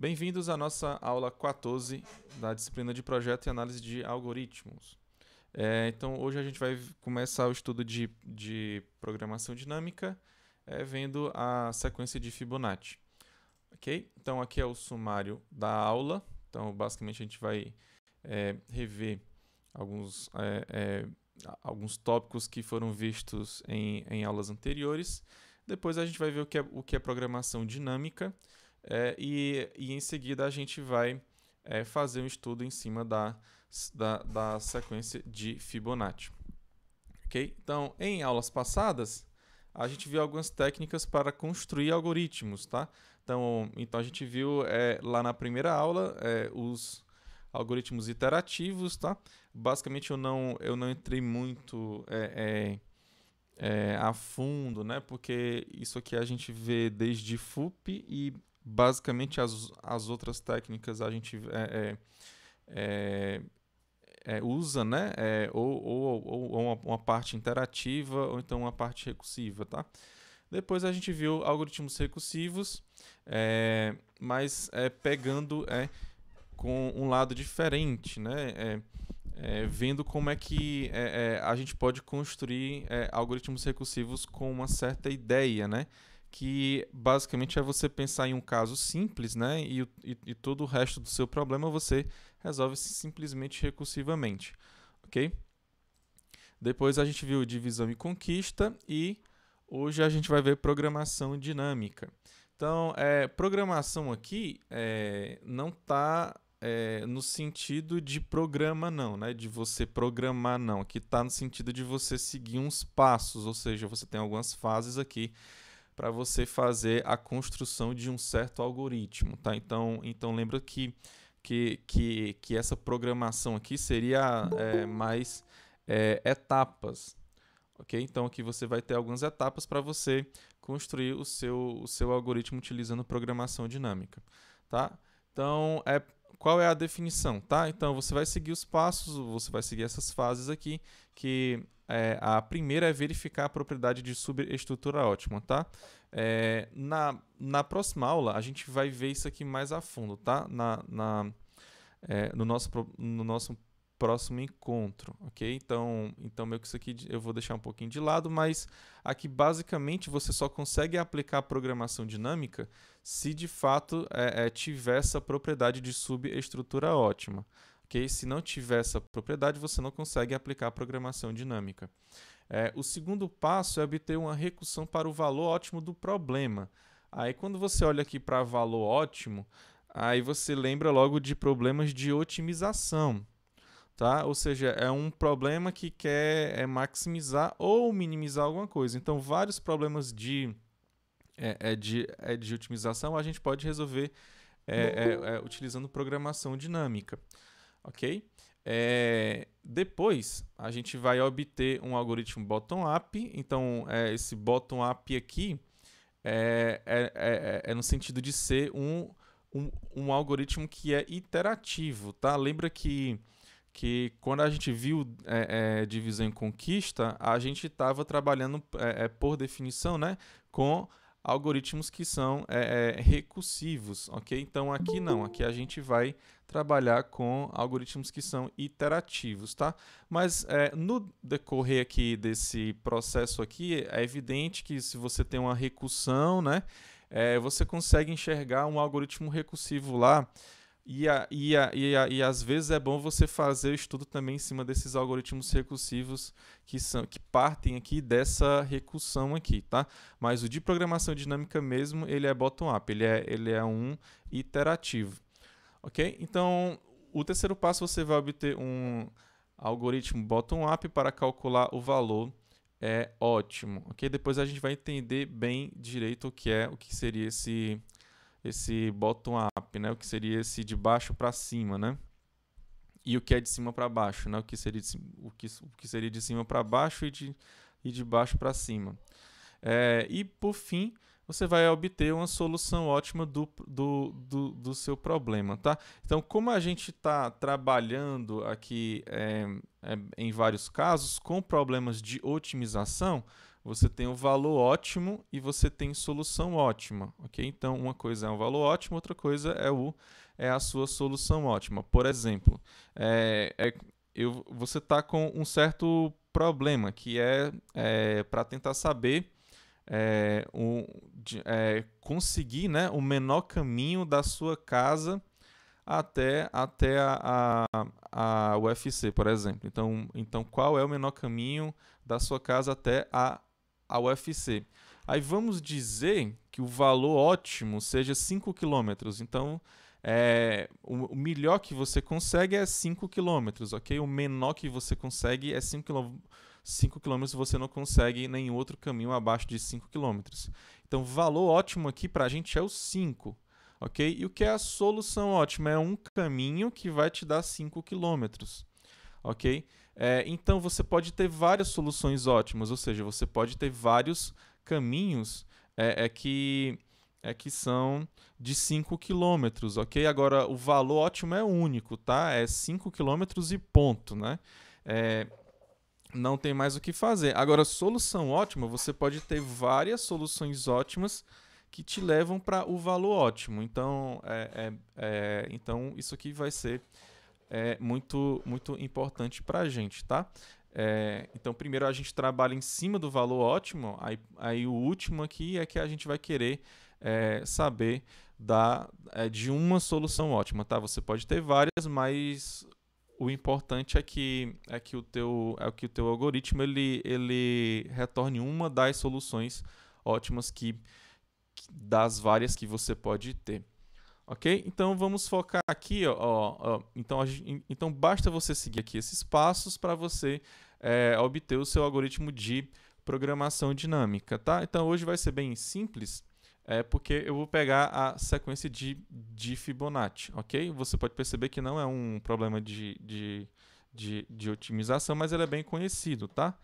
Bem-vindos à nossa aula 14 da disciplina de Projeto e Análise de Algoritmos. Então, hoje a gente vai começar o estudo de programação dinâmica, vendo a sequência de Fibonacci. Ok? Então, aqui é o sumário da aula. Então, basicamente, a gente vai rever alguns tópicos que foram vistos em aulas anteriores. Depois a gente vai ver o que é programação dinâmica. E em seguida a gente vai fazer um estudo em cima da sequência de Fibonacci. Okay? Então, em aulas passadas, a gente viu algumas técnicas para construir algoritmos. Tá? Então a gente viu lá na primeira aula os algoritmos iterativos. Tá? Basicamente, eu não entrei muito a fundo, né? Porque isso aqui a gente vê desde FUP e basicamente as outras técnicas a gente usa, né? Ou uma parte interativa ou então uma parte recursiva, tá? Depois a gente viu algoritmos recursivos, mas pegando com um lado diferente, né? Vendo como é que a gente pode construir algoritmos recursivos com uma certa ideia, né? Que basicamente é você pensar em um caso simples, né? E todo o resto do seu problema você resolve simplesmente recursivamente, ok? Depois a gente viu divisão e conquista e hoje a gente vai ver programação dinâmica. Então, programação aqui não está no sentido de programa não, né? De você programar não. Aqui está no sentido de você seguir uns passos, ou seja, você tem algumas fases aqui para você fazer a construção de um certo algoritmo, tá? Então lembra que essa programação aqui seria mais etapas, ok? Então aqui você vai ter algumas etapas para você construir o seu algoritmo utilizando programação dinâmica, tá? Então qual é a definição, tá? Então você vai seguir os passos, você vai seguir essas fases aqui, que a primeira é verificar a propriedade de subestrutura ótima, tá? Na próxima aula a gente vai ver isso aqui mais a fundo, tá? No nosso próximo encontro, ok? Então meio que isso aqui eu vou deixar um pouquinho de lado, mas aqui basicamente você só consegue aplicar a programação dinâmica se de fato tiver essa propriedade de subestrutura ótima. Okay? Se não tiver essa propriedade, você não consegue aplicar a programação dinâmica. O segundo passo é obter uma recursão para o valor ótimo do problema. Aí quando você olha aqui para valor ótimo, aí você lembra logo de problemas de otimização. Tá? Ou seja, é um problema que quer maximizar ou minimizar alguma coisa. Então, vários problemas de otimização a gente pode resolver utilizando programação dinâmica. Ok? Depois, a gente vai obter um algoritmo bottom-up. Então, esse bottom-up aqui é no sentido de ser um algoritmo que é iterativo. Tá? Lembra que quando a gente viu divisão e conquista, a gente estava trabalhando, por definição, né, com algoritmos que são recursivos, ok? Então, aqui não, aqui a gente vai trabalhar com algoritmos que são iterativos, tá? Mas no decorrer aqui desse processo aqui, é evidente que se você tem uma recursão, né, você consegue enxergar um algoritmo recursivo lá. E às vezes é bom você fazer o estudo também em cima desses algoritmos recursivos que partem aqui dessa recursão aqui, tá? Mas o de programação dinâmica mesmo, ele é bottom-up, ele é um iterativo, ok? Então, o terceiro passo você vai obter um algoritmo bottom-up para calcular o valor ótimo, ok? Depois a gente vai entender bem direito o que seria esse bottom-up, né? O que seria esse de baixo para cima, né? E o que é de cima para baixo, né? O que seria de cima para baixo e de baixo para cima. E por fim, você vai obter uma solução ótima do seu problema, tá? Então, como a gente está trabalhando aqui em vários casos com problemas de otimização, você tem o valor ótimo e você tem solução ótima, ok? Então, uma coisa é um valor ótimo, outra coisa é a sua solução ótima. Por exemplo, você está com um certo problema, que é para tentar saber conseguir, né, o menor caminho da sua casa até a UFC, por exemplo. Então, qual é o menor caminho da sua casa até a UFC? Aí vamos dizer que o valor ótimo seja 5 quilômetros. Então, o melhor que você consegue é 5 quilômetros, ok? O menor que você consegue é 5 quilômetros. 5 quilômetros você não consegue nenhum outro caminho abaixo de 5 quilômetros. Então, o valor ótimo aqui para a gente é o 5. Ok? E o que é a solução ótima? É um caminho que vai te dar 5 quilômetros. Ok? Então você pode ter várias soluções ótimas, ou seja, você pode ter vários caminhos que são de 5 quilômetros. Ok? Agora, o valor ótimo é único, tá? É 5 quilômetros e ponto, né? Não tem mais o que fazer. Agora, solução ótima, você pode ter várias soluções ótimas que te levam para o valor ótimo. Então, então isso aqui vai ser muito, muito importante para a gente, tá? Então, primeiro a gente trabalha em cima do valor ótimo, aí o último aqui é que a gente vai querer saber de uma solução ótima, tá? Você pode ter várias, mas o importante é que o teu algoritmo ele retorne uma das soluções ótimas das várias que você pode ter. Ok? Então vamos focar aqui. Então basta você seguir aqui esses passos para você obter o seu algoritmo de programação dinâmica. Tá? Então hoje vai ser bem simples, porque eu vou pegar a sequência de Fibonacci. Ok? Você pode perceber que não é um problema de otimização, mas ele é bem conhecido. Tá?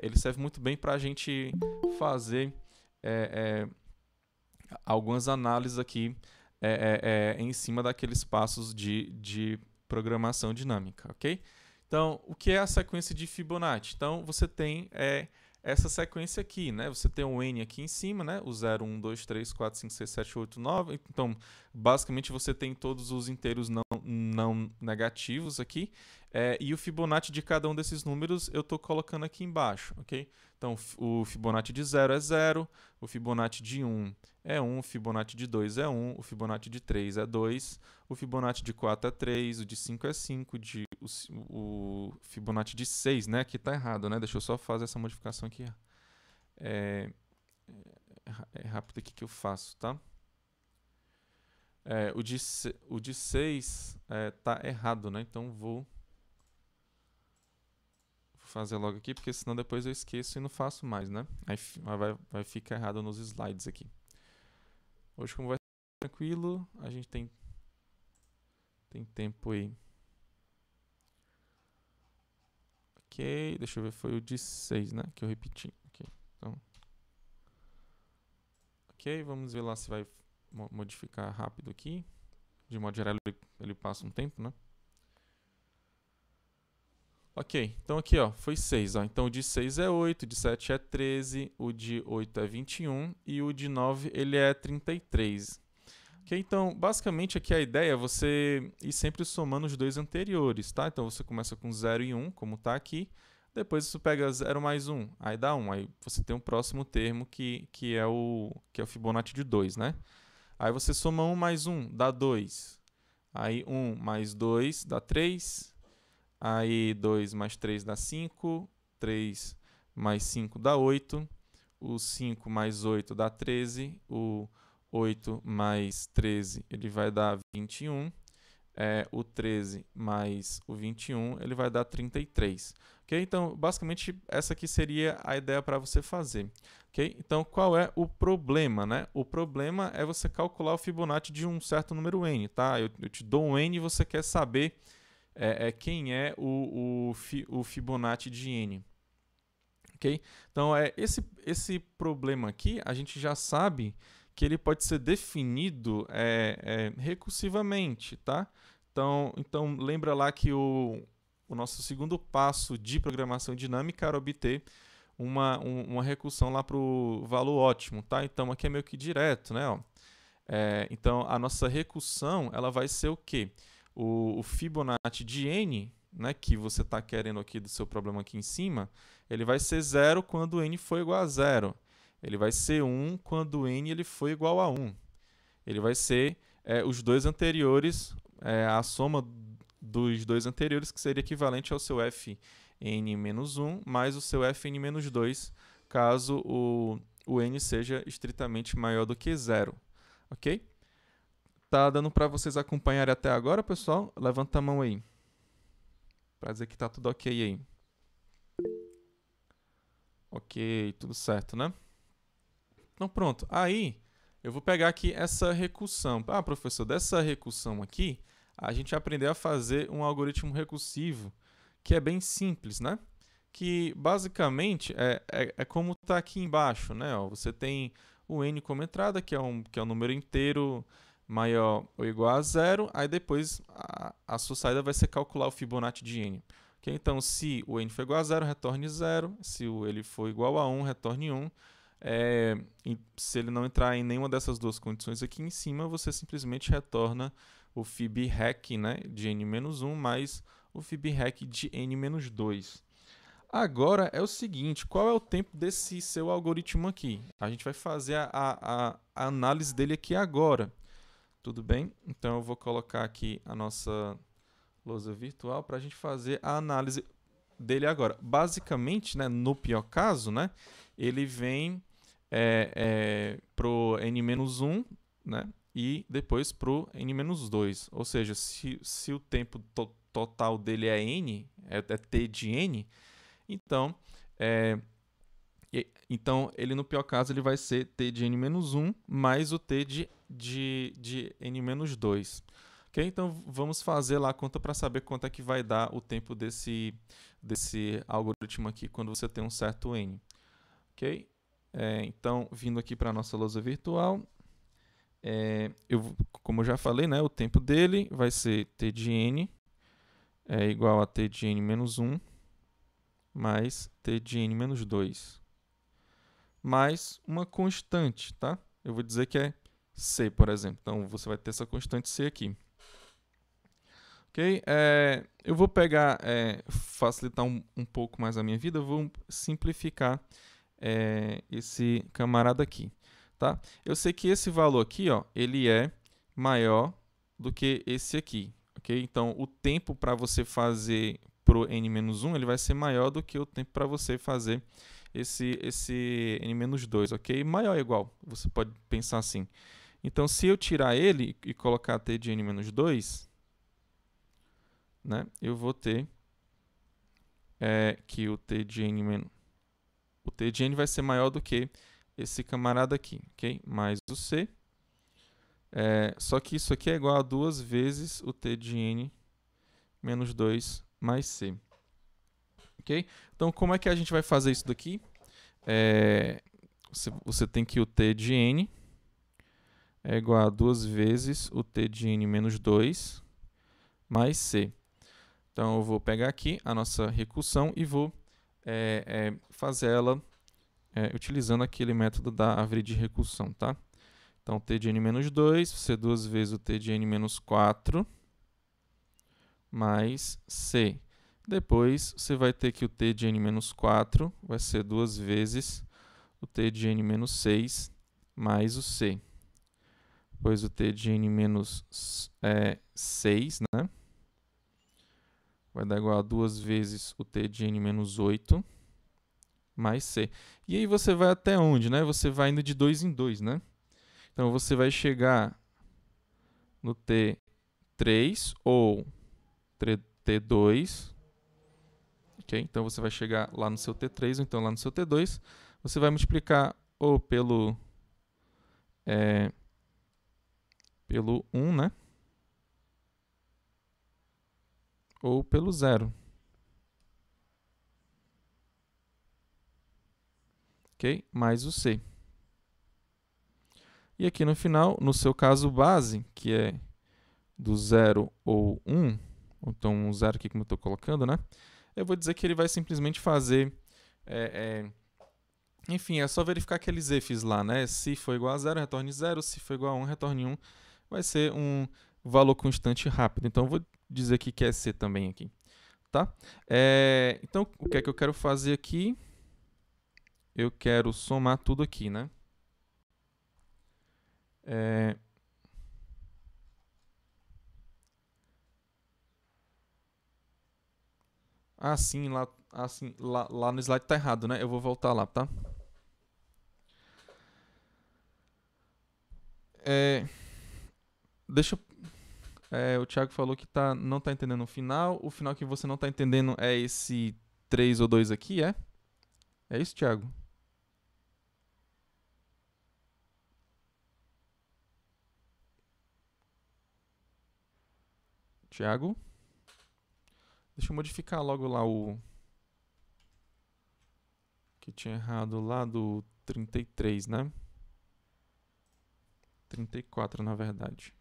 Ele serve muito bem para a gente fazer algumas análises aqui em cima daqueles passos de programação dinâmica, ok? Então, o que é a sequência de Fibonacci? Então, você tem essa sequência aqui, né? Você tem um N aqui em cima, né? O 0, 1, 2, 3, 4, 5, 6, 7, 8, 9. Então, basicamente, você tem todos os inteiros não negativos aqui. E o Fibonacci de cada um desses números eu estou colocando aqui embaixo, ok? Então, o Fibonacci de 0 é 0, o Fibonacci de 1 é 1, o Fibonacci de 2 é 1, o Fibonacci de 3 é 2, o Fibonacci de 4 é 3, o de 5 é 5, o Fibonacci de 6, né? Aqui está errado, né? Deixa eu só fazer essa modificação aqui. É rápido aqui que eu faço, tá? O de 6 tá errado, né? Então vou fazer logo aqui, porque senão depois eu esqueço e não faço mais, né? Aí vai ficar errado nos slides aqui. Hoje, como vai ser tranquilo, a gente tem tempo aí. Ok, deixa eu ver, foi o de 6, né? Que eu repeti. Ok, vamos ver lá se vai modificar rápido aqui. De modo geral, ele passa um tempo, né? Ok, então aqui ó, foi 6. Ó. Então o de 6 é 8, o de 7 é 13, o de 8 é 21 e o de 9 ele é 33. Ok, então basicamente aqui a ideia é você ir sempre somando os dois anteriores, tá? Então você começa com 0 e 1, como está aqui. Depois você pega 0 mais 1, aí dá 1. Aí você tem um próximo termo que é o Fibonacci de 2, né? Aí você soma 1 mais 1, dá 2. Aí 1 mais 2 dá 3. Aí 2 mais 3 dá 5. 3 mais 5 dá 8. O 5 mais 8 dá 13. O 8 mais 13 ele vai dar 21. O 13 mais o 21 ele vai dar 33. Okay? Então, basicamente, essa aqui seria a ideia para você fazer. Okay? Então, qual é o problema? Né? O problema é você calcular o Fibonacci de um certo número n. Tá? Eu te dou um n e você quer saber quem é o Fibonacci de n. Okay? Então, esse problema aqui, a gente já sabe que ele pode ser definido recursivamente, tá? Então lembra lá que o nosso segundo passo de programação dinâmica era obter uma recursão lá para o valor ótimo, tá? Então, aqui é meio que direto, né? Ó. Então, a nossa recursão, ela vai ser o quê? O Fibonacci de n, né, que você está querendo aqui do seu problema aqui em cima, ele vai ser 0 quando n for igual a 0. Ele vai ser 1 quando n ele for igual a 1. Ele vai ser os dois anteriores, a soma dos dois anteriores, que seria equivalente ao seu Fn-1 mais o seu Fn-2, caso o n seja estritamente maior do que 0. Ok? Tá dando para vocês acompanharem até agora, pessoal? Levanta a mão aí. Para dizer que tá tudo ok aí. Ok, tudo certo, né? Então pronto. Aí eu vou pegar aqui essa recursão. Ah, professor, dessa recursão aqui, a gente aprendeu a fazer um algoritmo recursivo que é bem simples, né? Que basicamente é como está aqui embaixo, né? Ó, você tem o n como entrada, que é um número inteiro maior ou igual a 0, aí depois a sua saída vai ser calcular o Fibonacci de n. Okay? Então, se o n for igual a 0, retorne 0. Se ele for igual a 1, retorne 1. Se ele não entrar em nenhuma dessas duas condições aqui em cima, você simplesmente retorna o Fib-Rec, né, de n-1 mais o Fib-Rec de n-2. Agora é o seguinte, qual é o tempo desse seu algoritmo aqui? A gente vai fazer a análise dele aqui agora. Tudo bem? Então eu vou colocar aqui a nossa lousa virtual para a gente fazer a análise dele agora. Basicamente, né, no pior caso, né, ele vem para o n-1, né, e depois para o n-2. Ou seja, se o tempo total dele é n, é t de n, então ele no pior caso ele vai ser t de n-1 mais o t de n-2. Okay? Então vamos fazer lá a conta para saber quanto é que vai dar o tempo desse algoritmo aqui quando você tem um certo n. Okay? Então, vindo aqui para a nossa lousa virtual, como eu já falei, né, o tempo dele vai ser t de n igual a t de n-1 mais t de n-2. Mais uma constante, tá? Eu vou dizer que é c, por exemplo. Então, você vai ter essa constante c aqui. Ok? Eu vou pegar, facilitar um pouco mais a minha vida, eu vou simplificar esse camarada aqui, tá? Eu sei que esse valor aqui, ó, ele é maior do que esse aqui, ok? Então, o tempo para você fazer pro n-1, ele vai ser maior do que o tempo para você fazer esse n-2, ok? Maior ou igual, você pode pensar assim. Então, se eu tirar ele e colocar t de n-2, né, eu vou ter que o t de n vai ser maior do que esse camarada aqui, ok? Mais o c. Só que isso aqui é igual a 2 vezes o t de n menos 2 mais c. Ok? Então, como é que a gente vai fazer isso daqui? Você tem que o t de n é igual a 2 vezes o t de n menos 2 mais c. Então, eu vou pegar aqui a nossa recursão e vou fazer ela utilizando aquele método da árvore de recursão, tá? Então, t de n menos 2 vai ser 2 vezes o t de n menos 4 mais c. Depois, você vai ter que o t de n menos 4 vai ser 2 vezes o t de n menos 6 mais o c. Depois, o t de n menos 6, né? Vai dar igual a 2 vezes o t de n menos 8 mais c. E aí você vai até onde, né? Você vai indo de 2 em 2, né? Então, você vai chegar no T3 ou T2. Okay? Então, você vai chegar lá no seu T3 ou então lá no seu T2. Você vai multiplicar ou pelo 1, né? Ou pelo 0. Ok? Mais o C. E aqui no final, no seu caso base, que é do 0 ou 1, então um 0 aqui como eu estou colocando, né? Eu vou dizer que ele vai simplesmente fazer Enfim, é só verificar aqueles ifs lá, né? Se for igual a 0, retorne 0. Se for igual a 1, retorne 1. Vai ser um valor constante rápido. Então, eu vou dizer aqui que é C também aqui, tá? Então, o que é que eu quero fazer aqui? Eu quero somar tudo aqui, né? Sim, lá no slide tá errado, né? Eu vou voltar lá, tá? Deixa eu... o Thiago falou que não tá entendendo o final. O final que você não tá entendendo é esse 3 ou 2 aqui, é? É isso, Thiago? Thiago? Deixa eu modificar logo lá o... que tinha errado lá do 33, né? 34, na verdade.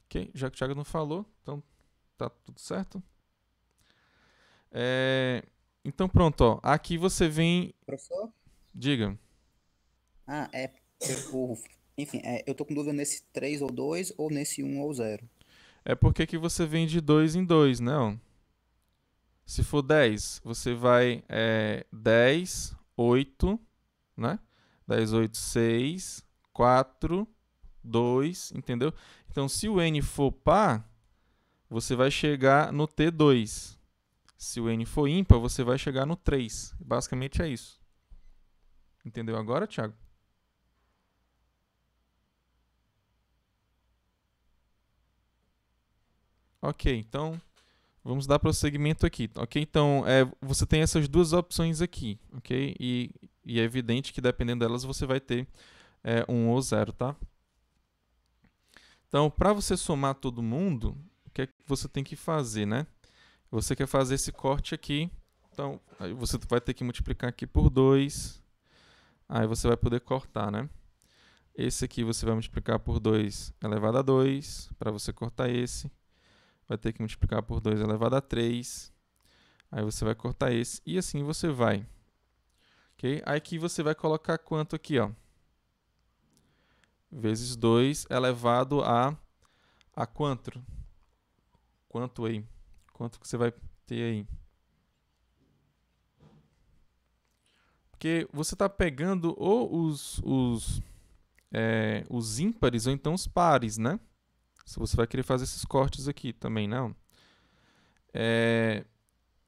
Ok, já que o Thiago não falou, então tá tudo certo. Então pronto, ó. Aqui você vem... Professor? Diga. Enfim, eu tô com dúvida nesse 3 ou 2 ou nesse 1 ou 0. É porque que você vem de 2 em 2, né? Ó. Se for 10, você vai 10, 8, né? 10, 8, 6, 4, 2, entendeu? Então, se o n for par, você vai chegar no T2. Se o n for ímpar, você vai chegar no 3. Basicamente é isso. Entendeu agora, Thiago? Ok, então vamos dar prosseguimento aqui. Ok, então você tem essas duas opções aqui, ok? E é evidente que dependendo delas você vai ter 1 ou 0, tá? Então, para você somar todo mundo, o que é que você tem que fazer, né? Você quer fazer esse corte aqui, então aí você vai ter que multiplicar aqui por 2, aí você vai poder cortar, né? Esse aqui você vai multiplicar por 2 elevado a 2, para você cortar esse. Vai ter que multiplicar por 2 elevado a 3, aí você vai cortar esse, e assim você vai. Ok? Aí aqui você vai colocar quanto aqui, ó? Vezes 2 elevado a quanto? Quanto aí? Quanto que você vai ter aí? Porque você está pegando ou os ímpares ou então os pares, né? Se você vai querer fazer esses cortes aqui também, não.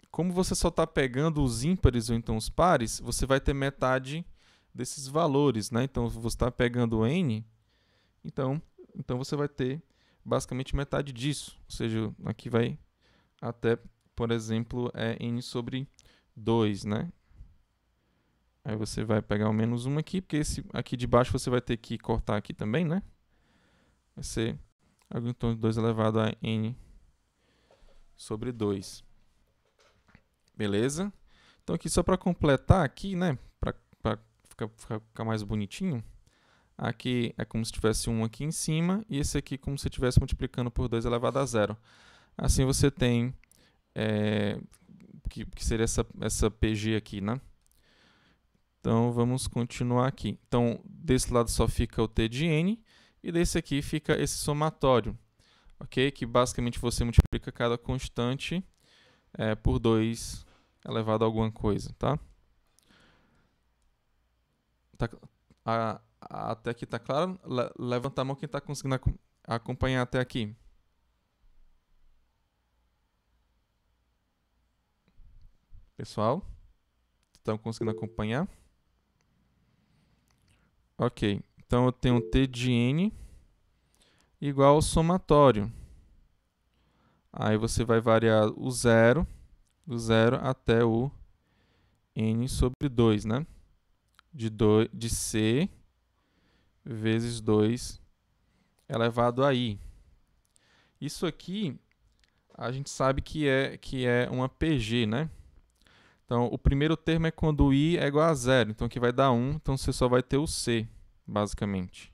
Como você só está pegando os ímpares ou então os pares, você vai ter metade desses valores, né? Então, você está pegando n, então você vai ter basicamente metade disso. Ou seja, aqui vai até, por exemplo, n sobre 2, né? Aí você vai pegar o menos 1 aqui, porque esse aqui de baixo você vai ter que cortar aqui também, né? Vai ser algo em torno de 2 elevado a n sobre 2. Beleza? Então aqui só para completar aqui, né? Para ficar mais bonitinho. Aqui é como se tivesse 1 aqui em cima e esse aqui como se estivesse multiplicando por 2 elevado a 0. Assim você tem que seria essa PG aqui, né? Então vamos continuar aqui. Então desse lado só fica o T de N e desse aqui fica esse somatório, ok? Que basicamente você multiplica cada constante por 2 elevado a alguma coisa, tá? Até aqui tá claro? Levanta a mão quem está conseguindo acompanhar até aqui. Pessoal, estão conseguindo acompanhar? Ok, então eu tenho T de N igual ao somatório. Aí você vai variar o zero, do 0 até o N sobre 2, né? De C vezes 2 elevado a I. Isso aqui a gente sabe que é uma PG, né? Então, o primeiro termo é quando o I é igual a 0. Então, aqui vai dar 1. Então, você só vai ter o C, basicamente.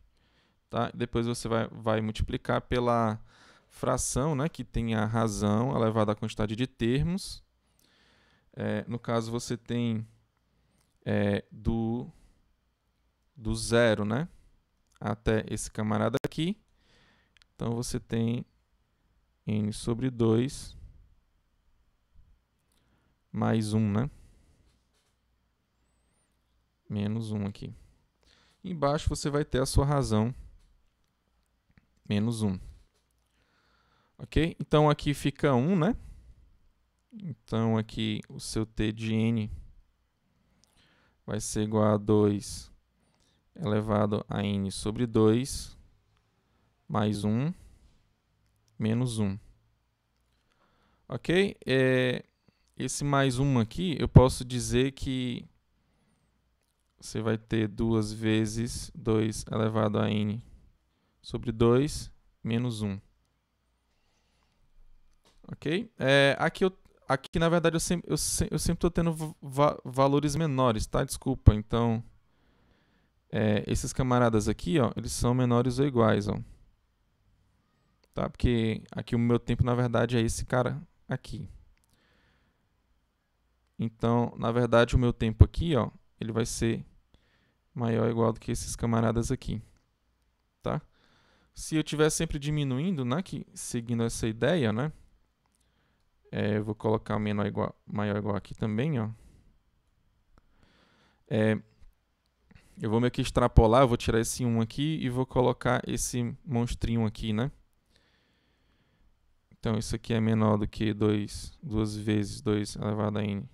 Tá? Depois você vai multiplicar pela fração, né, que tem a razão elevada à quantidade de termos. No caso, você tem do zero, né, até esse camarada aqui. Então, você tem n sobre 2 mais 1, né? Menos 1 aqui. Embaixo você vai ter a sua razão, menos 1. Ok? Então, aqui fica 1, né? Então, aqui o seu t de n vai ser igual a 2 elevado a n sobre 2 mais 1 menos 1. Ok? Esse mais 1 aqui, eu posso dizer que você vai ter 2 vezes 2 elevado a n sobre 2 menos 1. Ok? Aqui, na verdade, eu sempre estou tendo valores menores, tá? Desculpa. Então, esses camaradas aqui, ó, eles são menores ou iguais, ó. Tá? Porque aqui o meu tempo, na verdade, é esse cara aqui. Então, na verdade, o meu tempo aqui, ó, ele vai ser maior ou igual do que esses camaradas aqui. Tá? Se eu estiver sempre diminuindo, né, seguindo essa ideia, né, eu vou colocar maior ou igual aqui também, ó. Eu vou meio que extrapolar, eu vou tirar esse 1 aqui e vou colocar esse monstrinho aqui, né? Então, isso aqui é menor do que 2 vezes 2 elevado a n.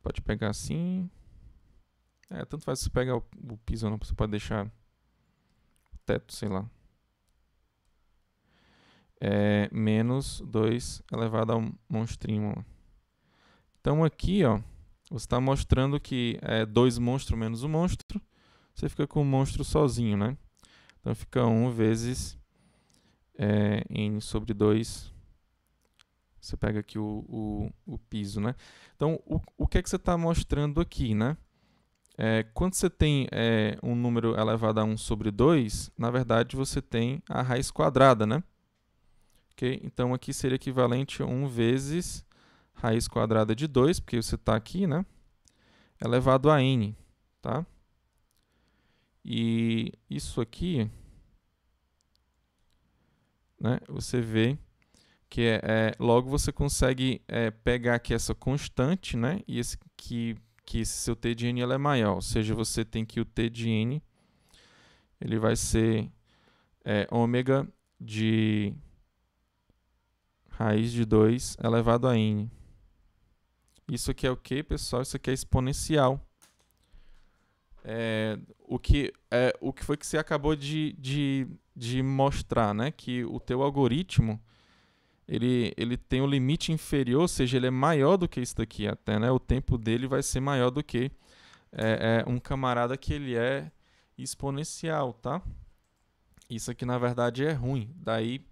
Pode pegar assim. Tanto faz se pegar o piso ou não, você pode deixar o teto, sei lá. Menos 2 elevado ao monstrinho. Ó. Então, aqui, ó, você está mostrando que é 2 monstros menos um monstro. Você fica com o monstro sozinho, né? Então, fica 1 vezes n sobre 2. Você pega aqui o piso, né? Então, o que é que você está mostrando aqui, né? Quando você tem um número elevado a 1 sobre 2, na verdade, você tem a raiz quadrada, né? Okay? Então, aqui seria equivalente a 1 vezes raiz quadrada de 2, porque você está aqui, né? Elevado a n, tá? E isso aqui, né? Você vê que logo você consegue pegar aqui essa constante, né? E que esse seu t de n ela é maior, ou seja, você tem que o t de n ele vai ser ômega de raiz de 2 elevado a n. Isso aqui é o que, pessoal? Isso aqui é exponencial. O que foi que você acabou de mostrar, né? Que o teu algoritmo ele tem um limite inferior, ou seja, ele é maior do que isso daqui até, né? O tempo dele vai ser maior do que um camarada que ele é exponencial, tá? Isso aqui, na verdade, é ruim. Daí,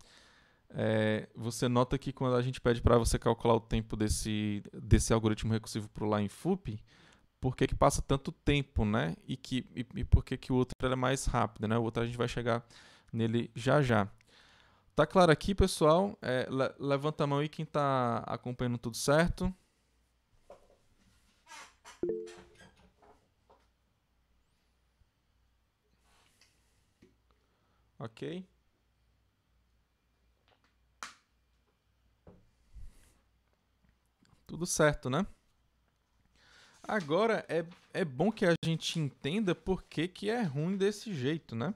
você nota que quando a gente pede para você calcular o tempo desse algoritmo recursivo para o Line-FUP, por que passa tanto tempo, né? E por que o outro é mais rápido, né? O outro a gente vai chegar nele já já. Tá claro aqui, pessoal? Levanta a mão aí quem está acompanhando tudo certo. Ok? Tudo certo, né? Agora, é bom que a gente entenda por que é ruim desse jeito, né?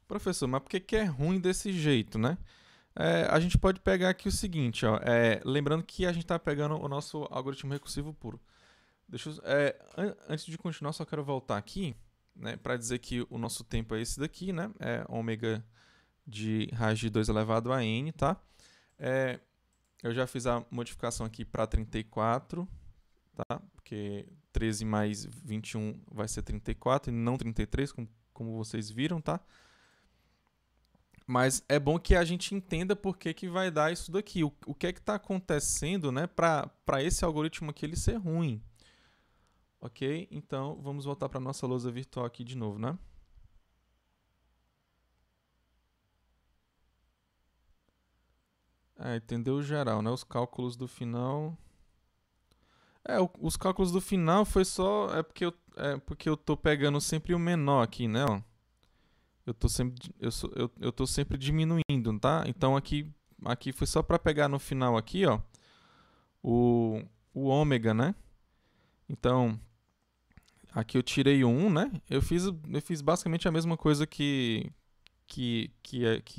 Professor, mas por que é ruim desse jeito, né? A gente pode pegar aqui o seguinte, ó, lembrando que a gente está pegando o nosso algoritmo recursivo puro. Antes de continuar, só quero voltar aqui, né, para dizer que o nosso tempo é esse daqui, né? É ômega de raiz de 2 elevado a n, tá? Eu já fiz a modificação aqui para 34, tá? Porque 13 mais 21 vai ser 34 e não 33, como vocês viram, tá? Mas é bom que a gente entenda por que vai dar isso daqui. O que é que está acontecendo, né, para esse algoritmo aqui ele ser ruim. Ok? Então, vamos voltar para a nossa lousa virtual aqui de novo, né? Entendeu o geral, né? Os cálculos do final. Os cálculos do final foi só. É porque eu tô pegando sempre o menor aqui, né? Ó. Eu tô sempre diminuindo, tá? Então aqui foi só para pegar no final aqui, ó, o, o ômega, né? Então, aqui eu tirei o 1, né? Eu fiz basicamente a mesma coisa que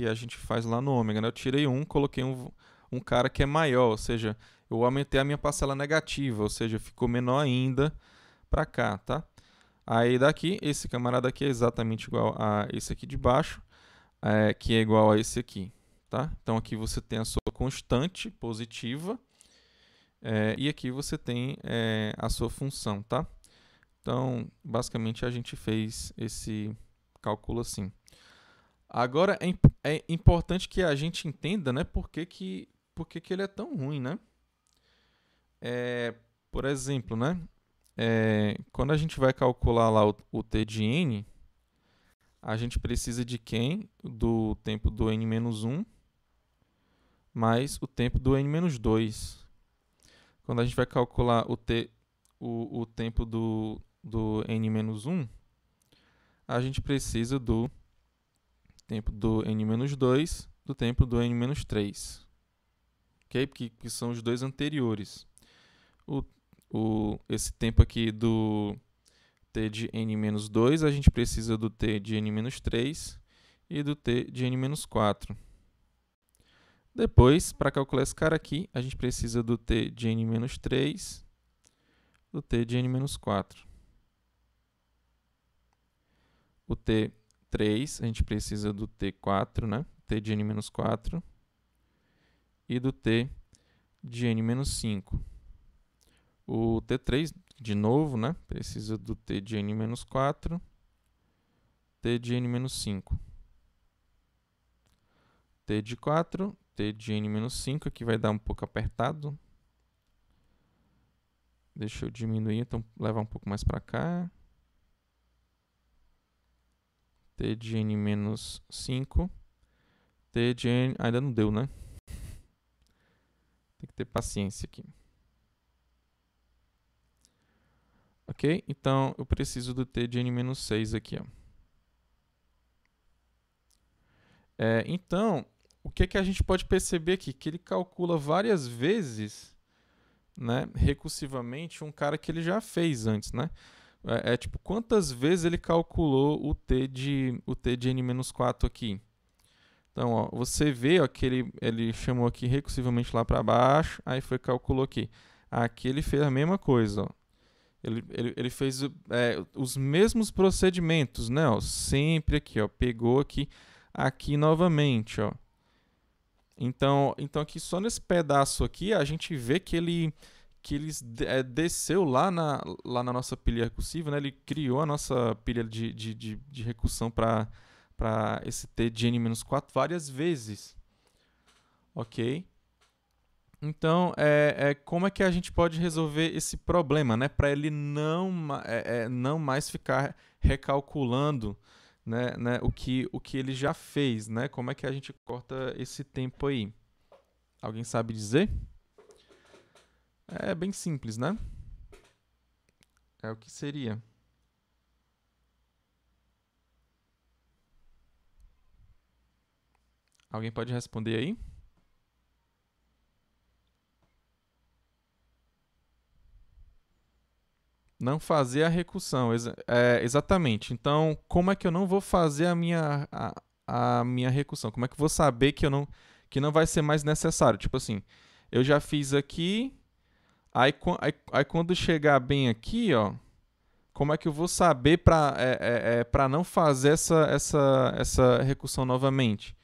a gente faz lá no ômega, né? Eu tirei um, coloquei um cara que é maior, ou seja, eu aumentei a minha parcela negativa, ou seja, ficou menor ainda para cá, tá? Aí daqui, esse camarada aqui é exatamente igual a esse aqui de baixo, que é igual a esse aqui, tá? Então aqui você tem a sua constante positiva, e aqui você tem a sua função, tá? Então, basicamente a gente fez esse cálculo assim. Agora é importante que a gente entenda, né, por que ele é tão ruim, né? Por exemplo, né, quando a gente vai calcular lá o t de n, a gente precisa de quem? Do tempo do n-1 mais o tempo do n-2. Quando a gente vai calcular o tempo do n-1, a gente precisa do tempo do n-2 do tempo do n-3. Ok? Porque são os dois anteriores. Esse tempo aqui do t de n-2, a gente precisa do t de n-3 e do t de n-4. Depois, para calcular esse cara aqui, a gente precisa do t de n-3, do t de n-4. O t3, a gente precisa do t4, né? T de n-4 e do t de n-5. O t3, de novo, né? Precisa do t de n-4, t de n-5. T de 4, t de n-5, aqui vai dar um pouco apertado. Deixa eu diminuir, então levar um pouco mais para cá. T de n-5. T de n... ainda não deu, né? Tem que ter paciência aqui. Ok? Então, eu preciso do t de n-6 aqui, ó. Então, o que a gente pode perceber aqui? Que ele calcula várias vezes, né, recursivamente, um cara que ele já fez antes, né? Tipo, quantas vezes ele calculou o t de n-4 aqui? Então, ó, você vê ó, que ele chamou aqui recursivamente lá para baixo, aí calculou aqui. Aqui ele fez a mesma coisa, ó. Ele fez os mesmos procedimentos, né? Ó, sempre aqui, ó, pegou aqui novamente, ó. Então aqui só nesse pedaço aqui a gente vê que ele desceu lá na nossa pilha recursiva, né? Ele criou a nossa pilha de recursão para esse t de n-4 várias vezes, ok? Então, como é que a gente pode resolver esse problema, né? Para ele não mais ficar recalculando, né, o que ele já fez, né? Como é que a gente corta esse tempo aí? Alguém sabe dizer? É bem simples, né? É o que seria. Alguém pode responder aí? Não fazer a recursão, exatamente. Então, como é que eu não vou fazer a minha recursão? Como é que eu vou saber que não vai ser mais necessário? Tipo assim, eu já fiz aqui, aí quando chegar bem aqui, ó, como é que eu vou saber para não fazer essa recursão novamente?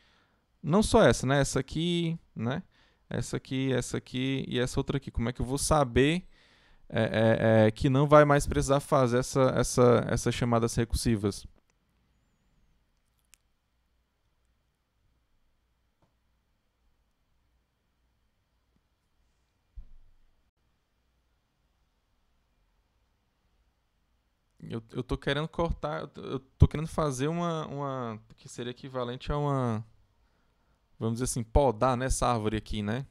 Não só essa, né? Essa aqui, né? Essa aqui e essa outra aqui. Como é que eu vou saber que não vai mais precisar fazer essas chamadas recursivas? Eu tô querendo cortar, eu tô querendo fazer que seria equivalente a vamos dizer assim, podar nessa árvore aqui, né?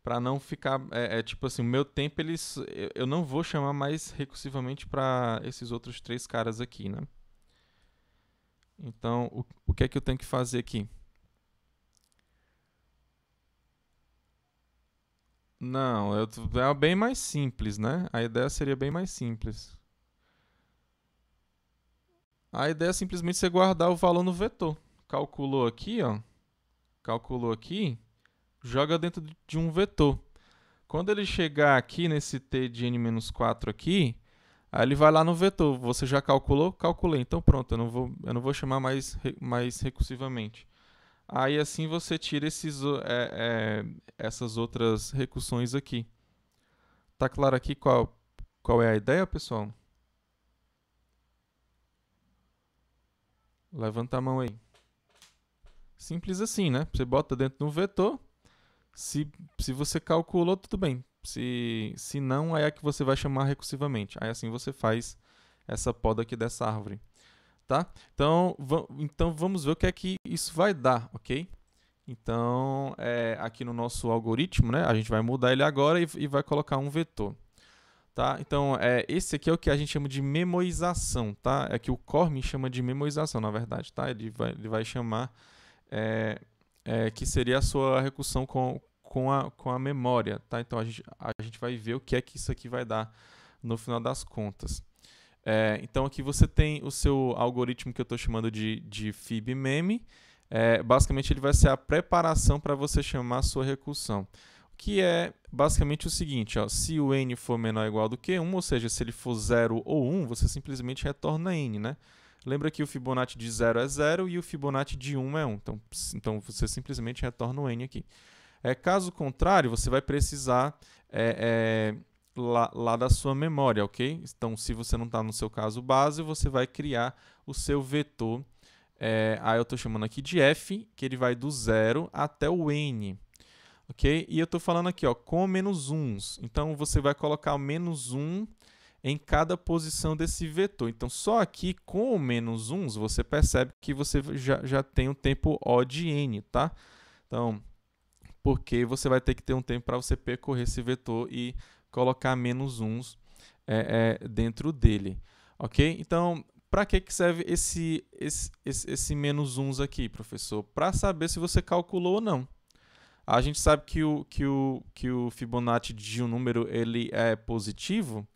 Para não ficar, tipo assim, o meu tempo, eu não vou chamar mais recursivamente para esses outros três caras aqui, né? Então, o que é que eu tenho que fazer aqui? Não, é bem mais simples, né? A ideia seria bem mais simples. A ideia é simplesmente você guardar o valor no vetor. Calculou aqui, ó. Calculou aqui, joga dentro de um vetor. Quando ele chegar aqui nesse t de n-4 aqui, aí ele vai lá no vetor. Você já calculou? Calculei. Então pronto, eu não vou chamar mais recursivamente. Aí assim você tira essas outras recursões aqui. Tá claro aqui qual é a ideia, pessoal? Levanta a mão aí. Simples assim, né? Você bota dentro de um vetor. Se você calculou, tudo bem. Se não, aí é que você vai chamar recursivamente. Aí assim você faz essa poda aqui dessa árvore. Tá? Então vamos ver o que é que isso vai dar, ok? Então, aqui no nosso algoritmo, né, a gente vai mudar ele agora e vai colocar um vetor. Tá? Então, esse aqui é o que a gente chama de memorização. Tá? É que o Corme chama de memorização, na verdade. Tá? Ele vai chamar que seria a sua recursão com a memória. Tá? Então, a gente vai ver o que é que isso aqui vai dar no final das contas. Então, aqui você tem o seu algoritmo que eu estou chamando de fib-mem. Basicamente, ele vai ser a preparação para você chamar a sua recursão. Que é basicamente o seguinte, ó, se o n for menor ou igual do que 1, ou seja, se ele for 0 ou 1, você simplesmente retorna n, né? Lembra que o Fibonacci de 0 é 0 e o Fibonacci de 1 é 1. Então você simplesmente retorna o n aqui. Caso contrário, você vai precisar lá da sua memória, ok? Então, se você não está no seu caso base, você vai criar o seu vetor. Aí eu estou chamando aqui de f, que ele vai do 0 até o n. Ok? E eu estou falando aqui, ó, com menos 1s. Então, você vai colocar o menos 1 em cada posição desse vetor. Então, só aqui com o menos 1s, você percebe que você já tem um tempo O de n, tá? Então, porque você vai ter que ter um tempo para você percorrer esse vetor e colocar menos 1s dentro dele. Ok? Então, para que serve esse menos 1s aqui, professor? Para saber se você calculou ou não. A gente sabe que o Fibonacci de um número ele é positivo.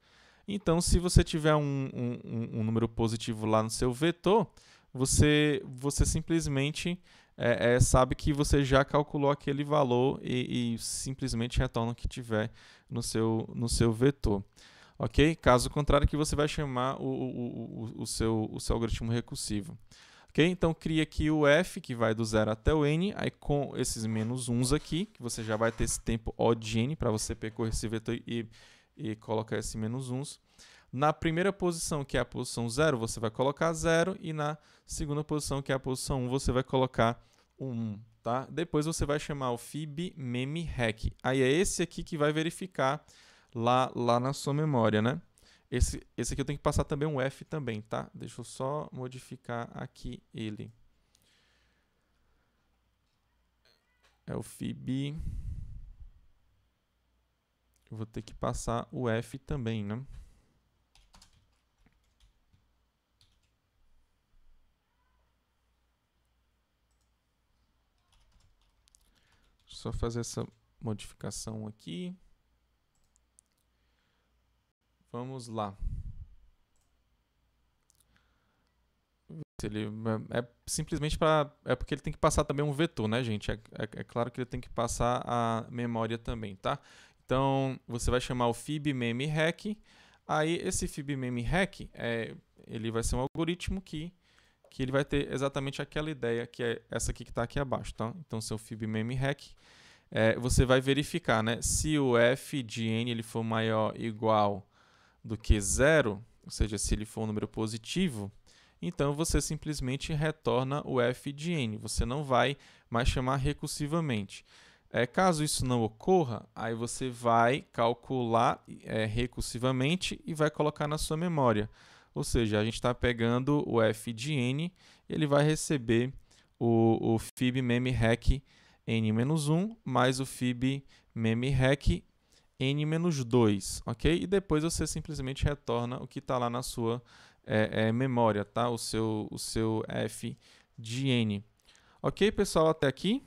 Então, se você tiver um número positivo lá no seu vetor, você simplesmente sabe que você já calculou aquele valor e simplesmente retorna o que tiver no seu vetor. Ok? Caso contrário, que você vai chamar o seu algoritmo recursivo. Okay? Então, cria aqui o f, que vai do 0 até o n, aí com esses menos 1s aqui, que você já vai ter esse tempo O de n para você percorrer esse vetor e colocar esse menos 1s. Na primeira posição, que é a posição 0, você vai colocar 0, e na segunda posição, que é a posição 1, você vai colocar 1. Tá? Depois você vai chamar o fib-mem-rec. Aí é esse aqui que vai verificar lá na sua memória, né? Esse aqui eu tenho que passar também um F também, tá? Deixa eu só modificar aqui ele. É o fib. Eu vou ter que passar o F também, né? Deixa eu só fazer essa modificação aqui. Vamos lá. Ele simplesmente porque ele tem que passar também um vetor, né, gente? É claro que ele tem que passar a memória também, tá? Então, você vai chamar o fib-mem-rec. Aí, esse fib-mem-rec, ele vai ser um algoritmo que ele vai ter exatamente aquela ideia, que é essa aqui que está aqui abaixo, tá? Então, seu fib-mem-rec, você vai verificar, né? Se o f de n ele for maior ou igual do que 0, ou seja, se ele for um número positivo, então você simplesmente retorna o f de n. Você não vai mais chamar recursivamente. Caso isso não ocorra, aí você vai calcular recursivamente e vai colocar na sua memória. Ou seja, a gente está pegando o f de n, ele vai receber o fib memrec n-1 mais o fib memrec n-2, ok? E depois você simplesmente retorna o que está lá na sua memória, tá? O seu f de n. Ok, pessoal, até aqui?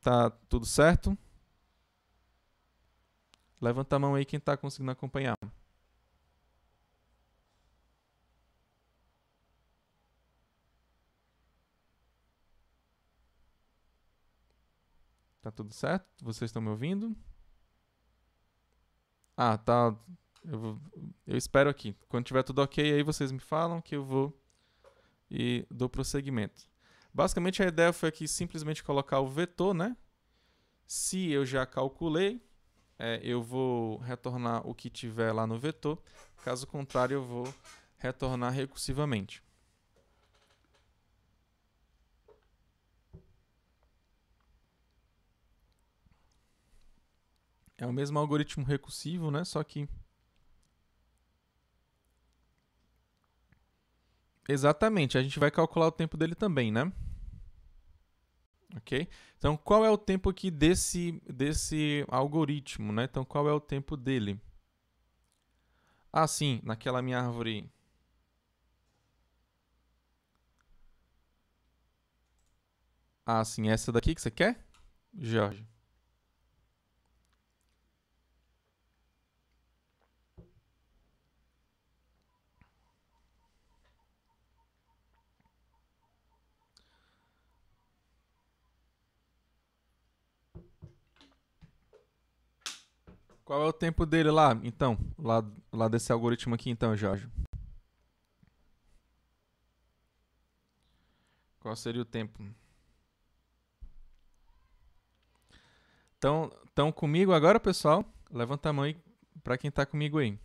Tá tudo certo? Levanta a mão aí quem está conseguindo acompanhar. Tá tudo certo? Vocês estão me ouvindo? Ah, tá. Eu espero aqui. Quando tiver tudo ok, aí vocês me falam que eu vou e dou prosseguimento. Basicamente, a ideia foi aqui simplesmente colocar o vetor, né? Se eu já calculei, eu vou retornar o que tiver lá no vetor. Caso contrário, eu vou retornar recursivamente. É o mesmo algoritmo recursivo, né? Só que... Exatamente, a gente vai calcular o tempo dele também, né? Ok? Então, qual é o tempo aqui desse algoritmo, né? Então, qual é o tempo dele? Ah, sim, naquela minha árvore... Ah, sim, essa daqui que você quer, Jorge? Qual é o tempo dele lá, então? Lá desse algoritmo aqui, então, Jorge? Qual seria o tempo? Estão comigo agora, pessoal? Levanta a mão aí para quem está comigo aí.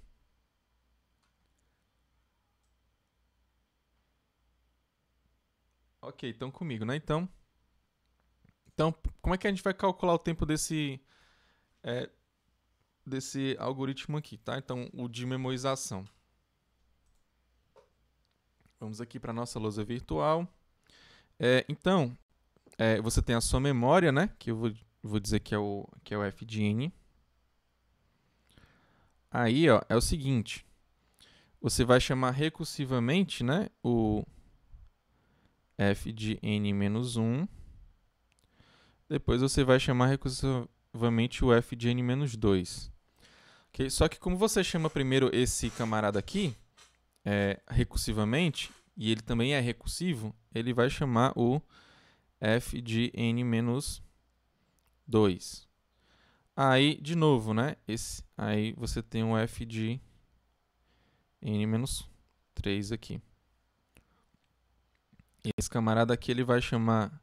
Ok, estão comigo, né? Então, como é que a gente vai calcular o tempo desse algoritmo aqui, tá? Então, o de memorização. Vamos aqui para a nossa lousa virtual. Então, você tem a sua memória, né? Que eu vou dizer que é o f de n. Aí, ó, é o seguinte. Você vai chamar recursivamente, né? O f de n menos 1. Depois você vai chamar recursivamente o f de n menos 2. Okay? Só que como você chama primeiro esse camarada aqui, recursivamente, e ele também é recursivo, ele vai chamar o f de n menos 2. Aí, de novo, né? Aí você tem um f de n menos 3 aqui. E esse camarada aqui ele vai chamar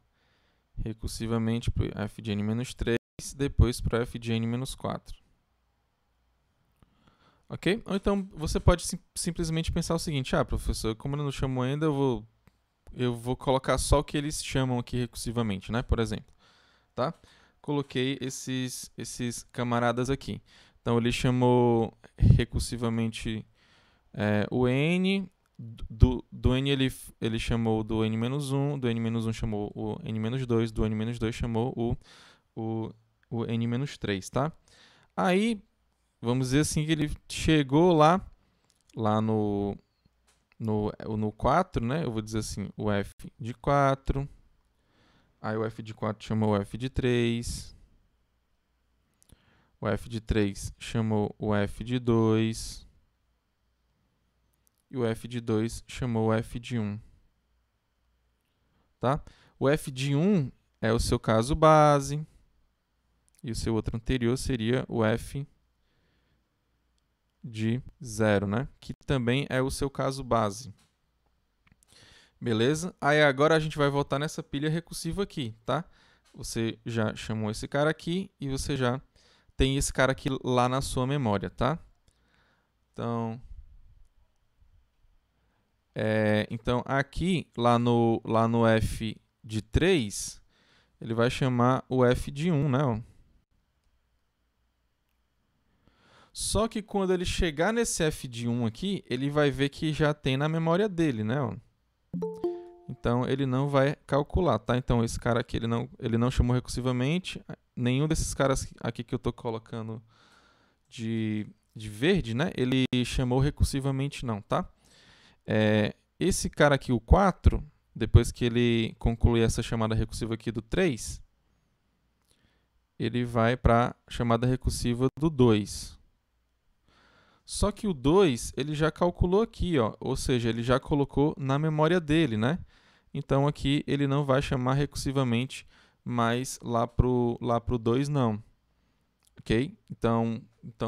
recursivamente para o f de n menos 3, depois para o f de n menos 4. Ok? Ou então você pode simplesmente pensar o seguinte: ah, professor, como eu não chamo ainda, eu vou colocar só o que eles chamam aqui recursivamente, né? Por exemplo, tá? Coloquei esses camaradas aqui. Então ele chamou recursivamente o n, do n ele chamou do n-1, do n-1 chamou o n-2, do n-2 chamou o n-3, tá? Aí, vamos dizer assim que ele chegou lá no 4, né? Eu vou dizer assim, o f de 4. Aí o f de 4 chamou o f de 3. O f de 3 chamou o f de 2. E o f de 2 chamou o f de 1. Tá? O f de 1 é o seu caso base. E o seu outro anterior seria o f de 0, né? Que também é o seu caso base. Beleza? Aí agora a gente vai voltar nessa pilha recursiva aqui, tá? Você já chamou esse cara aqui e você já tem esse cara aqui lá na sua memória, tá? Então aqui, lá no f de 3, ele vai chamar o f de 1, né? Só que quando ele chegar nesse f de 1 aqui, ele vai ver que já tem na memória dele, né? Então, ele não vai calcular, tá? Então, esse cara aqui, ele não chamou recursivamente. Nenhum desses caras aqui que eu estou colocando de verde, né? Ele chamou recursivamente não, tá? Esse cara aqui, o 4, depois que ele concluir essa chamada recursiva aqui do 3, ele vai para a chamada recursiva do 2. Só que o 2, ele já calculou aqui, ó, ou seja, ele já colocou na memória dele, né? Então, aqui ele não vai chamar recursivamente mais lá pro 2, não. Ok? Então,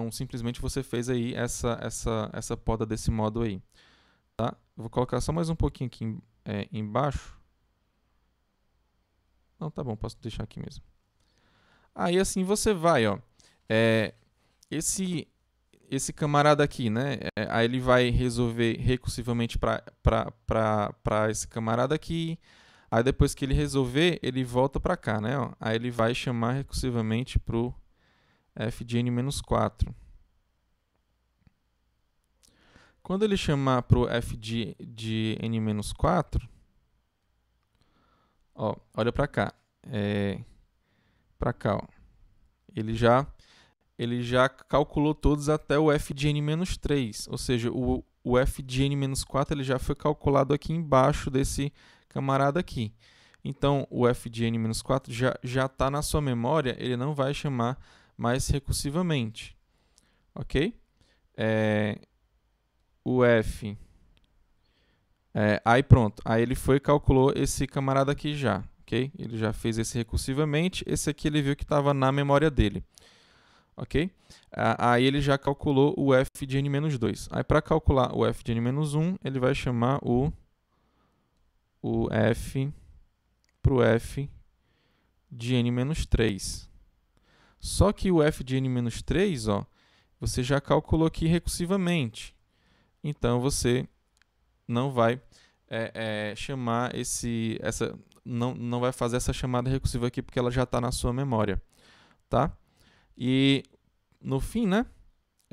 simplesmente você fez aí essa poda desse modo aí. Tá? Eu vou colocar só mais um pouquinho aqui embaixo. Não, tá bom, posso deixar aqui mesmo. Aí assim você vai, ó. Esse camarada aqui, né? Aí ele vai resolver recursivamente para esse camarada aqui. Aí depois que ele resolver, ele volta para cá, né? Ó. Aí ele vai chamar recursivamente para o f de n-4. Quando ele chamar para o f de n-4, ó, olha para cá. Para cá, ó. Ele já calculou todos até o f de n-3, ou seja, o f de n-4 ele já foi calculado aqui embaixo desse camarada aqui. Então, o f de n-4 já está na sua memória, ele não vai chamar mais recursivamente. Ok? O f... aí pronto, aí ele foi e calculou esse camarada aqui já. Ok? Ele já fez esse recursivamente, esse aqui ele viu que estava na memória dele. Ok? Aí ele já calculou o f de n-2. Aí para calcular o f de n-1, ele vai chamar o f para o f de n-3. Só que o f de n-3, ó, você já calculou aqui recursivamente. Então você não vai chamar não vai fazer essa chamada recursiva aqui porque ela já está na sua memória, tá? E no fim, né?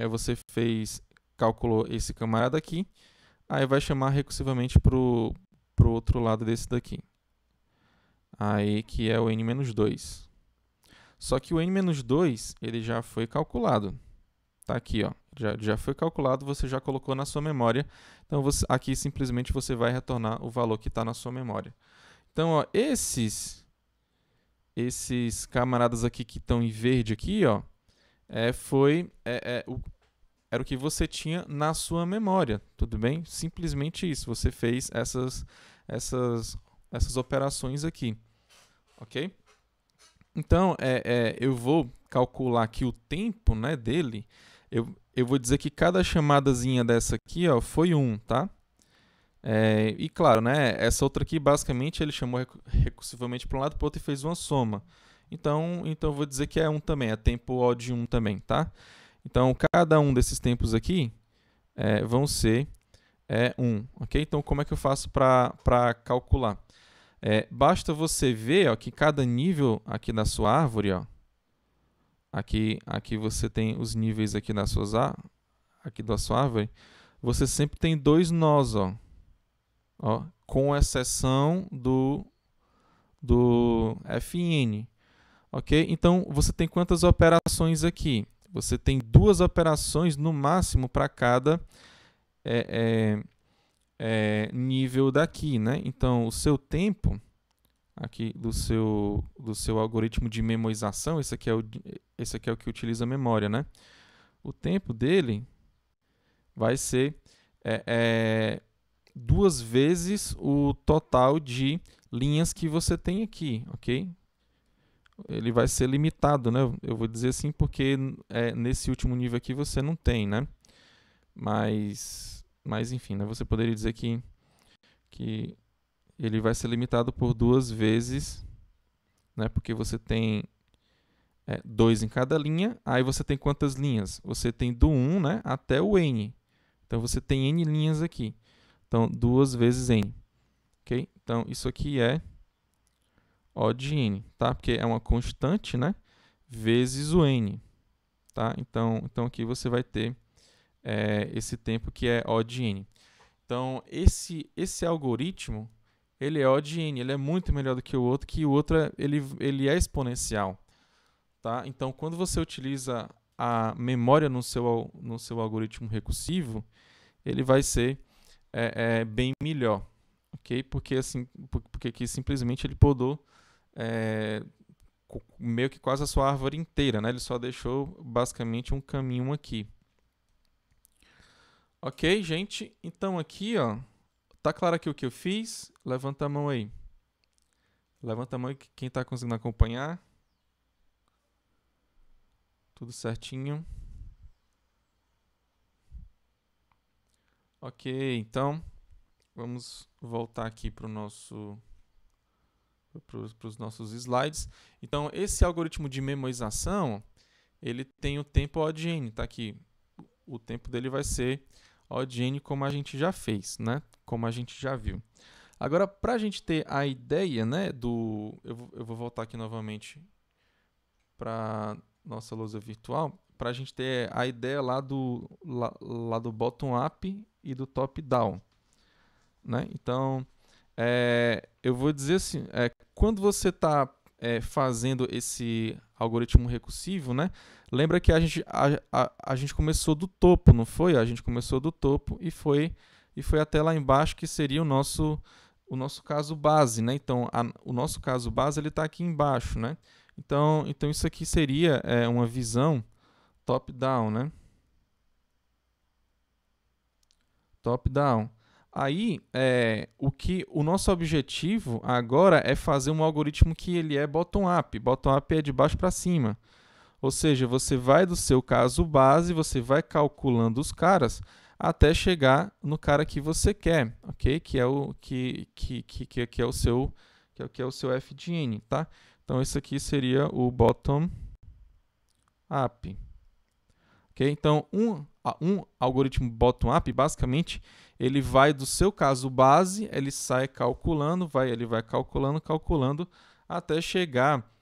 Você calculou esse camarada aqui, aí vai chamar recursivamente pro outro lado desse daqui. Aí que é o n-2. Só que o n-2, ele já foi calculado. Tá aqui, ó. Já foi calculado, você já colocou na sua memória. Então, aqui simplesmente você vai retornar o valor que está na sua memória. Então, ó, esses camaradas aqui que estão em verde aqui, ó, era o que você tinha na sua memória, tudo bem? Simplesmente isso, você fez essas operações aqui, ok? Então, eu vou calcular aqui o tempo, né, dele. Eu vou dizer que cada chamadazinha dessa aqui, ó, foi 1, tá? E claro, né, essa outra aqui, basicamente, ele chamou recursivamente para um lado e para o outro e fez uma soma. Então eu vou dizer que é 1 também, é tempo O de 1 também, tá? Então, cada um desses tempos aqui vão ser 1, ok? Então, como é que eu faço para calcular? Basta você ver, ó, que cada nível aqui da sua árvore, ó, aqui você tem os níveis aqui da sua árvore, você sempre tem 2 nós, ó, com exceção do Fn. Ok? Então, você tem quantas operações aqui? Você tem 2 operações no máximo para cada nível daqui, né? Então, o seu tempo aqui do seu algoritmo de memorização, esse aqui é o que utiliza a memória, né? O tempo dele vai ser 2 vezes o total de linhas que você tem aqui, ok? Ele vai ser limitado, né? Eu vou dizer assim porque nesse último nível aqui você não tem, né? Mas enfim, né? Você poderia dizer que ele vai ser limitado por 2 vezes, né? Porque você tem 2 em cada linha. Aí você tem quantas linhas? Você tem do 1, né, até o n. Então você tem n linhas aqui. Então 2 vezes n. Ok? Então isso aqui é O de n, tá? Porque é uma constante, né? Vezes o n, tá? Então aqui você vai ter esse tempo que é O de n. Então, esse algoritmo, ele é O de N, ele é muito melhor do que o outro ele é exponencial. Tá? Então, quando você utiliza a memória no seu algoritmo recursivo, ele vai ser bem melhor, ok? Porque aqui simplesmente ele podou meio que quase a sua árvore inteira, né? Ele só deixou basicamente um caminho aqui. Ok, gente? Então aqui, ó, tá claro aqui o que eu fiz? Levanta a mão aí. Levanta a mão aí quem está conseguindo acompanhar. Tudo certinho. Ok, então vamos voltar aqui para os nossos slides. Então, esse algoritmo de memorização, ele tem o tempo O de N, tá aqui. O tempo dele vai ser O de N como a gente já fez, né? Como a gente já viu. Agora, para a gente ter a ideia, né, eu vou voltar aqui novamente para nossa lousa virtual, para a gente ter a ideia lá do bottom-up e do top-down, né? Então, eu vou dizer assim, quando você está fazendo esse algoritmo recursivo, né? Lembra que a gente começou do topo, não foi? A gente começou do topo e foi até lá embaixo, que seria o nosso caso base, né? Então, o nosso caso base ele está aqui embaixo, né? Então isso aqui seria uma visão top-down, né? Top-down. Aí, o nosso objetivo agora é fazer um algoritmo que ele é bottom-up. Bottom-up é de baixo para cima. Ou seja, você vai do seu caso base, você vai calculando os caras até chegar no cara que você quer, ok? Que é o seu f de n, tá? Então, esse aqui seria o bottom-up. Okay? Então, um algoritmo bottom-up, basicamente, ele vai do seu caso base, ele sai calculando, ele vai calculando, até chegar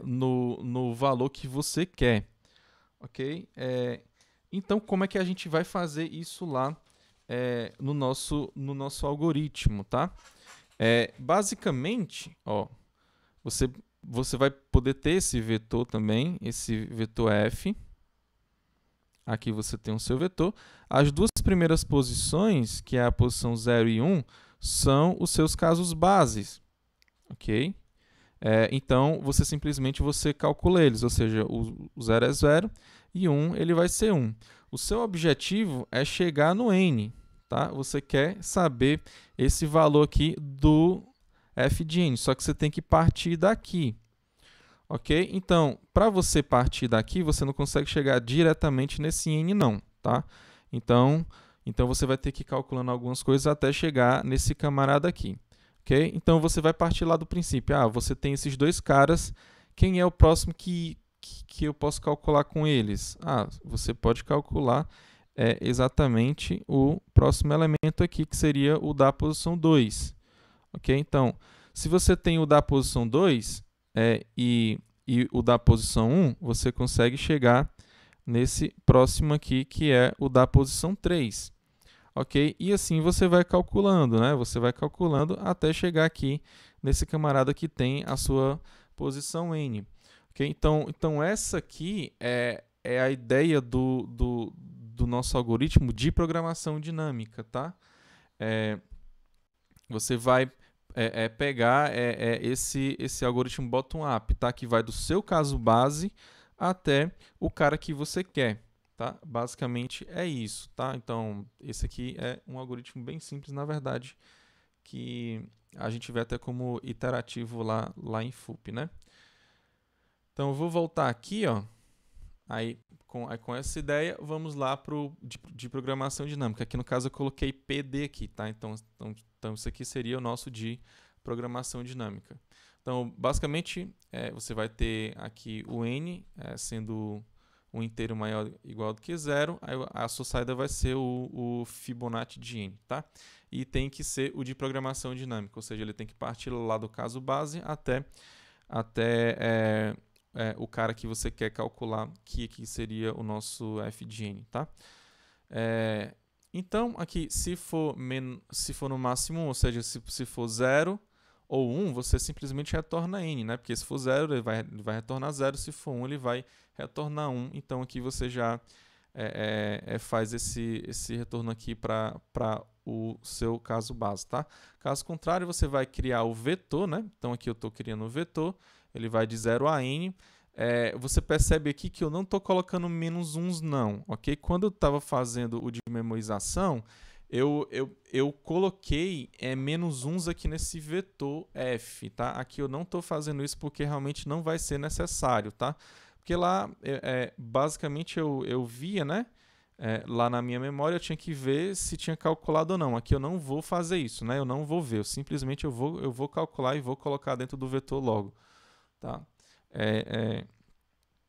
no valor que você quer. Ok? Então, como é que a gente vai fazer isso lá no nosso algoritmo, tá? Basicamente, ó, você vai poder ter esse vetor também, esse vetor f. Aqui você tem o seu vetor. As duas primeiras posições, que é a posição 0 e 1, são os seus casos bases. Ok? Então, simplesmente calcula eles, ou seja, o 0 é 0 e 1 ele vai ser 1. O seu objetivo é chegar no n, tá? Você quer saber esse valor aqui do f de n, só que você tem que partir daqui. Ok? Então, para você partir daqui, você não consegue chegar diretamente nesse n não, tá? Então você vai ter que ir calculando algumas coisas até chegar nesse camarada aqui. Okay? Então, você vai partir lá do princípio. Você tem esses dois caras. Quem é o próximo que eu posso calcular com eles? Você pode calcular exatamente o próximo elemento aqui, que seria o da posição 2. Okay? Então, se você tem o da posição 2 e o da posição 1, você consegue chegar nesse próximo aqui, que é o da posição 3. Ok? E assim você vai calculando, né? Você vai calculando até chegar aqui nesse camarada que tem a sua posição n. Ok? Então essa aqui é a ideia do nosso algoritmo de programação dinâmica, tá? Você vai pegar esse algoritmo bottom-up, tá? Que vai do seu caso base até o cara que você quer. Tá? Basicamente é isso, tá? Então, esse aqui é um algoritmo bem simples, na verdade, que a gente vê até como iterativo lá em FUP, né? Então, eu vou voltar aqui, ó. Aí, com essa ideia, vamos lá para o de programação dinâmica. Aqui, no caso, eu coloquei PD aqui, tá? Então isso aqui seria o nosso de programação dinâmica. Então, basicamente, você vai ter aqui o n sendo um inteiro maior ou igual do que 0, aí a sua saída vai ser o Fibonacci de n, tá? E tem que ser o de programação dinâmica, ou seja, ele tem que partir lá do caso base até o cara que você quer calcular, que aqui seria o nosso f de n, tá? Então, aqui, se for no máximo 1, ou seja, se for 0 ou 1, você simplesmente retorna n, né? Porque se for 0, ele vai retornar 0, se for 1, ele vai retornar 1. Então, aqui você já faz esse retorno aqui para o seu caso base, tá? Caso contrário, você vai criar o vetor, né? Então, aqui eu estou criando o vetor, ele vai de 0 a n. Você percebe aqui que eu não estou colocando menos uns não, ok? Quando eu estava fazendo o de memorização, eu coloquei menos uns aqui nesse vetor f, tá? Aqui eu não estou fazendo isso porque realmente não vai ser necessário, tá? Porque lá, basicamente, eu via, né? Lá na minha memória eu tinha que ver se tinha calculado ou não. Aqui eu não vou fazer isso, né? Eu não vou ver, simplesmente eu vou calcular e vou colocar dentro do vetor logo, tá?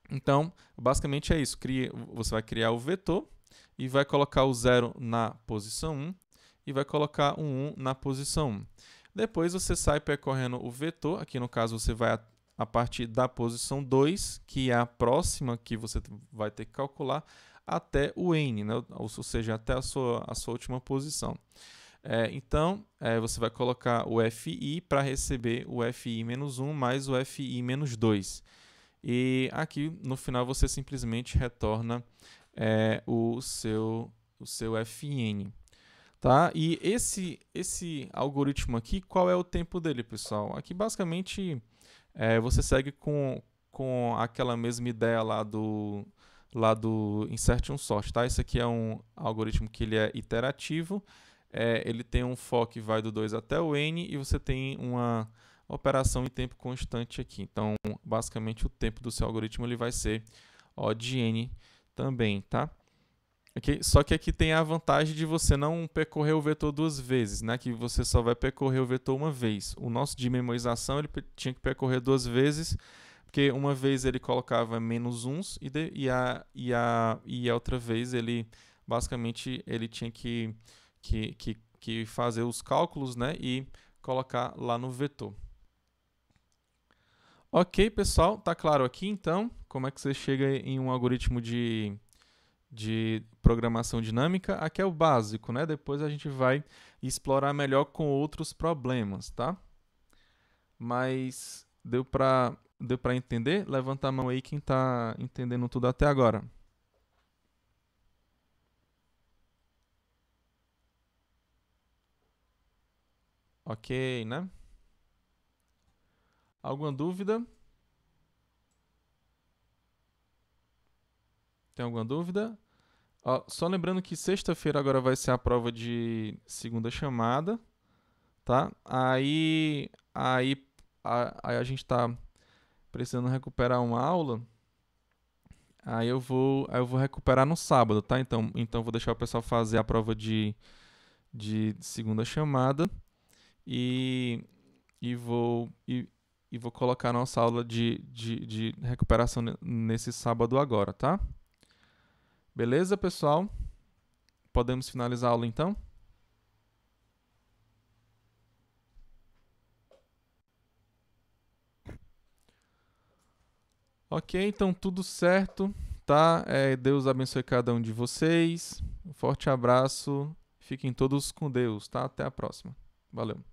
Então, basicamente é isso. Você vai criar o vetor e vai colocar o 0 na posição 1 e vai colocar o 1 na posição 1. Depois você sai percorrendo o vetor. Aqui no caso você vai a partir da posição 2, que é a próxima que você vai ter que calcular, até o n, né? Ou seja, até a sua última posição. Então, você vai colocar o fi para receber o fi-1 mais o fi-2. E aqui, no final, você simplesmente retorna o seu fn. Tá? E esse algoritmo aqui, qual é o tempo dele, pessoal? Aqui, basicamente, você segue com aquela mesma ideia lá do Insertion Sort. Tá? Esse aqui é um algoritmo que ele é iterativo. Ele tem um for que vai do 2 até o n e você tem uma operação em tempo constante aqui. Então, basicamente, o tempo do seu algoritmo ele vai ser O de n também, tá? Okay? Só que aqui tem a vantagem de você não percorrer o vetor duas vezes, né? Que você só vai percorrer o vetor uma vez. O nosso de memorização ele tinha que percorrer duas vezes, porque uma vez ele colocava menos uns e a outra vez ele basicamente ele tinha que fazer os cálculos, né? E colocar lá no vetor. Ok, pessoal, tá claro aqui então como é que você chega em um algoritmo de programação dinâmica? Aqui é o básico, né? Depois a gente vai explorar melhor com outros problemas, tá? Mas deu para entender? Levanta a mão aí quem está entendendo tudo até agora. Ok, né? Alguma dúvida? Tem alguma dúvida? Só lembrando que sexta-feira agora vai ser a prova de segunda chamada, tá? Aí a gente está precisando recuperar uma aula. Aí eu vou recuperar no sábado, tá? Então vou deixar o pessoal fazer a prova de segunda chamada e vou colocar a nossa aula de recuperação nesse sábado agora, tá? Beleza, pessoal? Podemos finalizar a aula então? Ok, então tudo certo, tá? Deus abençoe cada um de vocês. Um forte abraço. Fiquem todos com Deus, tá? Até a próxima. Valeu.